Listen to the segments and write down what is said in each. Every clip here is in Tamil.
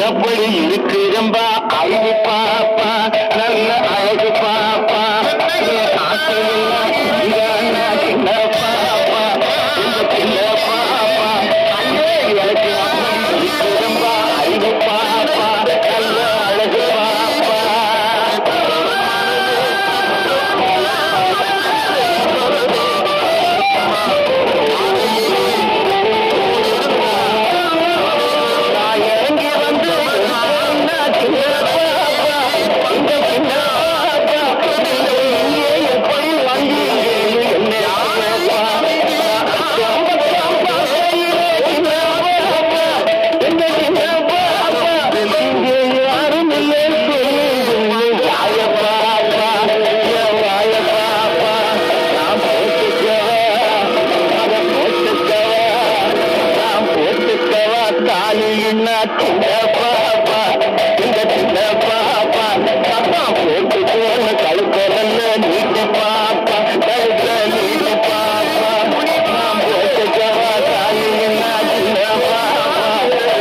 அப்படி இருக்கிறம்பா அழகு பாப்பா நல்ல அழகு பாப்பா சின்ன பாப்பா இந்த சின்ன பாப்பா எனக்கு இருக்கிறம்பா அழகு பாப்பா நல்ல அழகு பாப்பா சின்ன பாப்பா இந்த சின்ன பாப்பா அப்பா போட்டு போன கழுத்தல்ல நீட்டு பாப்பா கழுத்த நீட்டு பாப்பா நான் போட்டுக்கவா தாலி என்ன சின்ன பாப்பா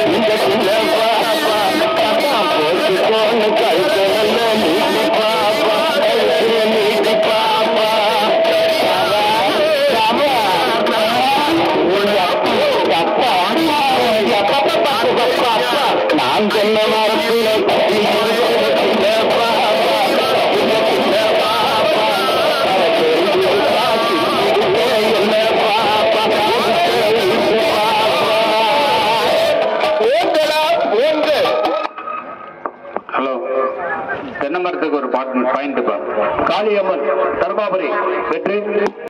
இந்த சின்ன பாப்பா அப்பா போட்டு போன கழுத்தல்ல நீட்டு பாப்பா கழுத்துல நீட்டு பாப்பா நான் சொன்ன மரத்துல ஹலோ, தென்னை மரத்துக்கு ஒரு பாயிண்ட் காளியம்மன் தர்மாபுரி வெற்றி.